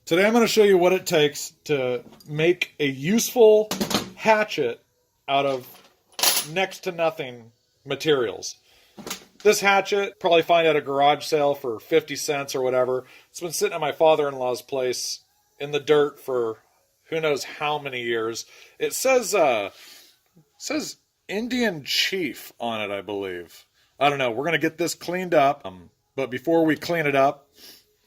Today I'm going to show you what it takes to make a useful hatchet out of next to nothing materials. This hatchet, probably find at a garage sale for 50 cents or whatever. It's been sitting at my father-in-law's place in the dirt for who knows how many years. It says Indian Chief on it, I believe. I don't know. We're going to get this cleaned up. But before we clean it up,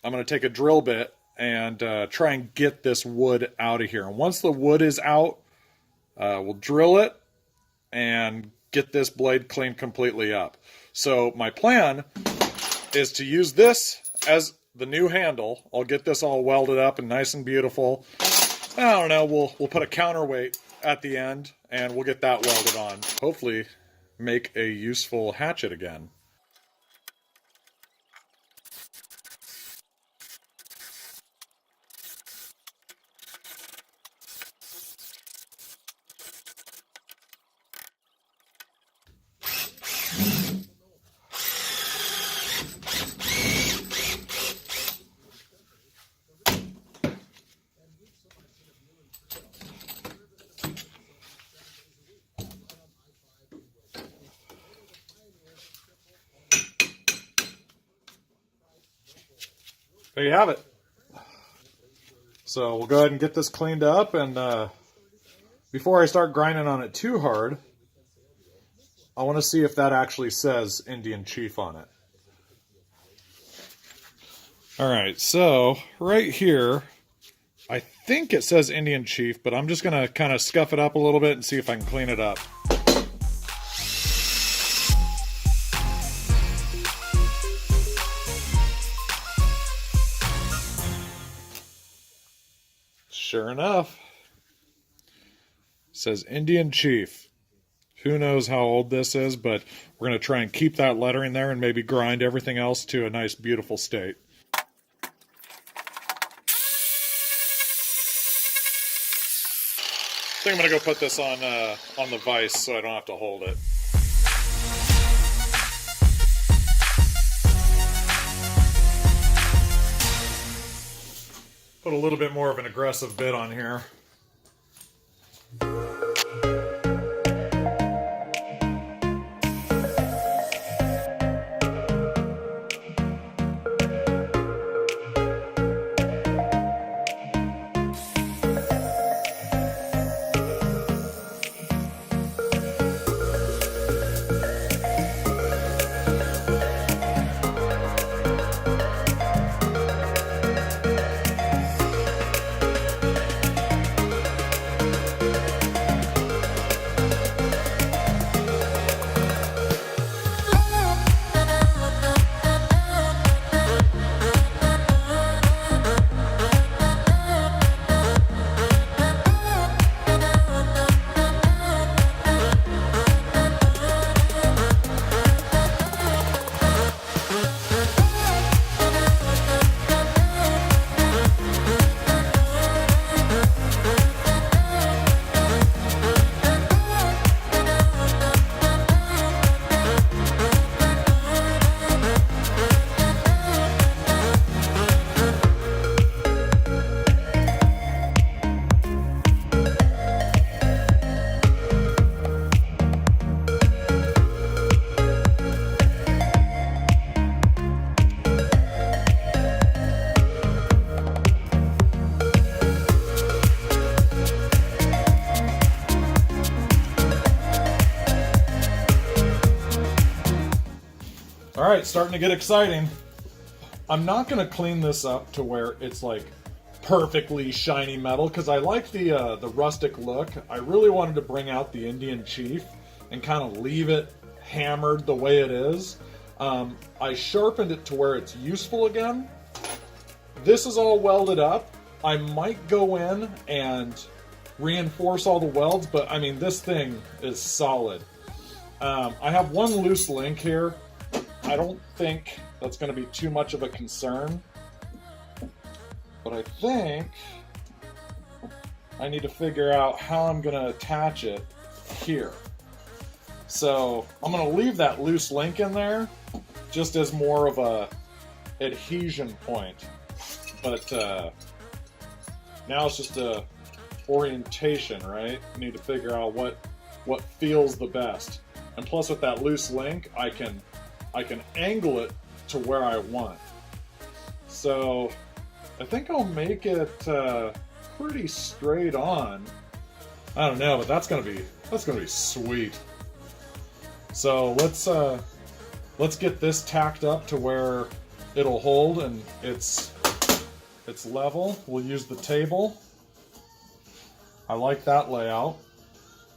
I'm going to take a drill bit and try and get this wood out of here. And once the wood is out, we'll drill it and get this blade cleaned completely up. So my plan is to use this as the new handle. I'll get this all welded up and nice and beautiful. I don't know, we'll put a counterweight at the end and we'll get that welded on. Hopefully make a useful hatchet again. There you have it. So we'll go ahead and get this cleaned up, and before I start grinding on it too hard, I want to see if that actually says Indian Chief on it. Alright, so right here, I think it says Indian Chief, but I'm just going to kind of scuff it up a little bit and see if I can clean it up. Sure enough, it says Indian Chief. Who knows how old this is, but we're going to try and keep that lettering there and maybe grind everything else to a nice, beautiful state. I think I'm going to go put this on the vise so I don't have to hold it. Put a little bit more of an aggressive bit on here. Alright, starting to get exciting. I'm not going to clean this up to where it's like perfectly shiny metal because I like the rustic look. I really wanted to bring out the Indian Chief and kind of leave it hammered the way it is. I sharpened it to where it's useful again. This is all welded up. I might go in and reinforce all the welds, but I mean, this thing is solid. I have one loose link here. I don't think that's going to be too much of a concern, but I think I need to figure out how I'm going to attach it here. So I'm going to leave that loose link in there just as more of a adhesion point. But Now it's just a orientation, right? I need to figure out what feels the best. And plus with that loose link, I can angle it to where I want. So I think I'll make it pretty straight on. I don't know, but that's gonna be sweet. So let's get this tacked up to where it'll hold and it's level. We'll use the table. I like that layout.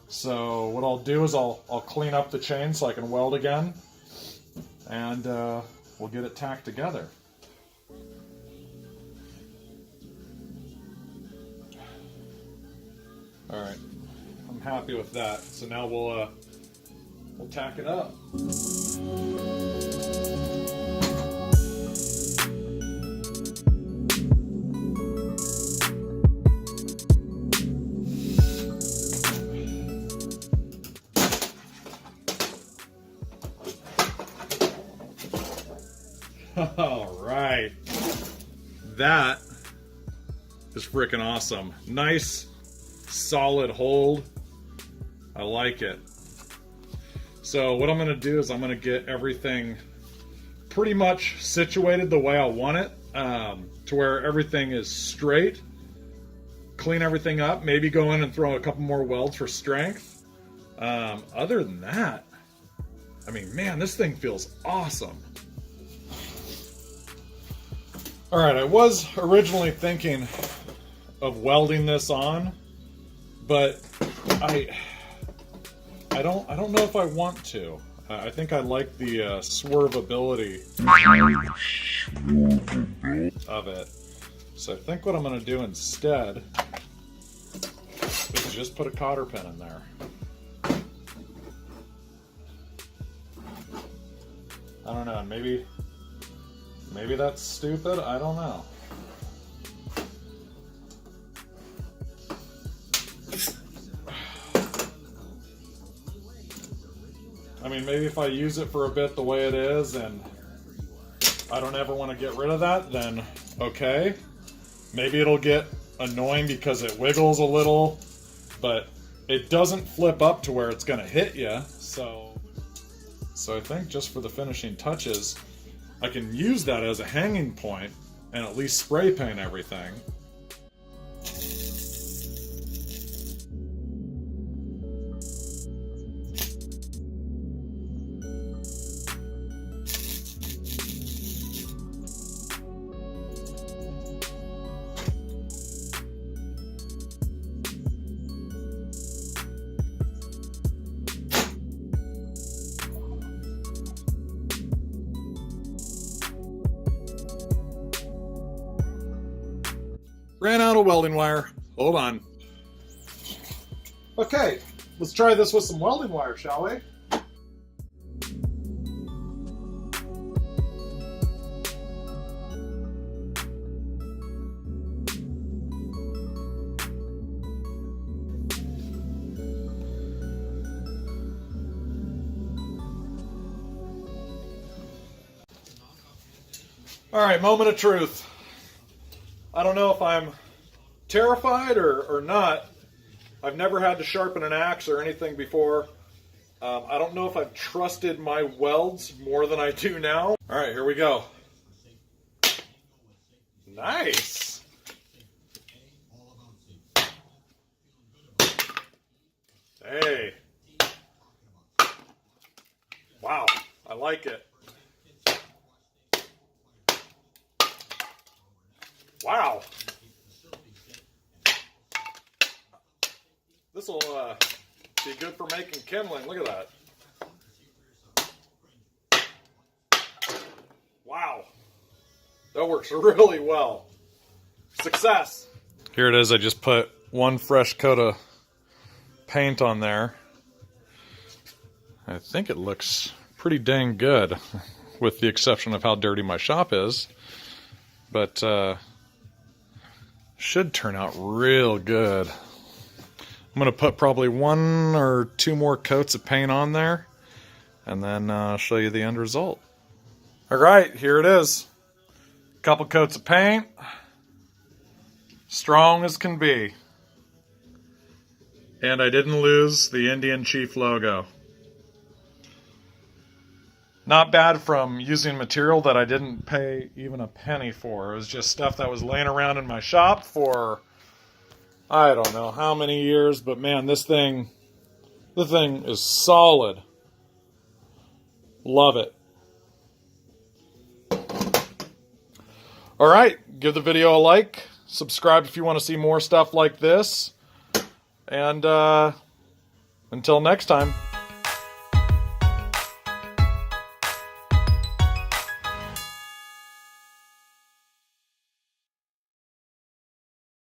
So what I'll do is I'll clean up the chain so I can weld again, and we'll get it tacked together. All right, I'm happy with that. So now we'll tack it up. All right, that is freaking awesome. Nice, solid hold. I like it. So what I'm going to do is I'm going to get everything pretty much situated the way I want it, to where everything is straight. Clean everything up, maybe go in and throw a couple more welds for strength. Other than that, I mean, man, this thing feels awesome. All right, I was originally thinking of welding this on, but I don't know if I want to. I think I like the swervability of it. So I think what I'm going to do instead is just put a cotter pin in there. I don't know, maybe that's stupid, I don't know. I mean, maybe if I use it for a bit the way it is and I don't ever want to get rid of that, then okay. Maybe it'll get annoying because it wiggles a little, but it doesn't flip up to where it's going to hit you. So I think just for the finishing touches, I can use that as a hanging point and at least spray paint everything. Ran out of welding wire. Hold on. Okay, let's try this with some welding wire, shall we? All right, moment of truth. I don't know if I'm terrified or not. I've never had to sharpen an axe or anything before. I don't know if I've trusted my welds more than I do now. All right, here we go. Nice. Hey. Wow, I like it. Wow. This will be good for making kindling. Look at that. Wow. That works really well. Success. Here it is. I just put one fresh coat of paint on there. I think it looks pretty dang good, with the exception of how dirty my shop is. But should turn out real good. I'm going to put probably 1 or 2 more coats of paint on there, and then show you the end result. All right, here it is. Couple coats of paint. Strong as can be. And I didn't lose the Indian Chief logo. Not bad from using material that I didn't pay even a penny for. It was just stuff that was laying around in my shop for, I don't know how many years, but man, the thing is solid. Love it. All right, give the video a like. Subscribe if you want to see more stuff like this. And until next time.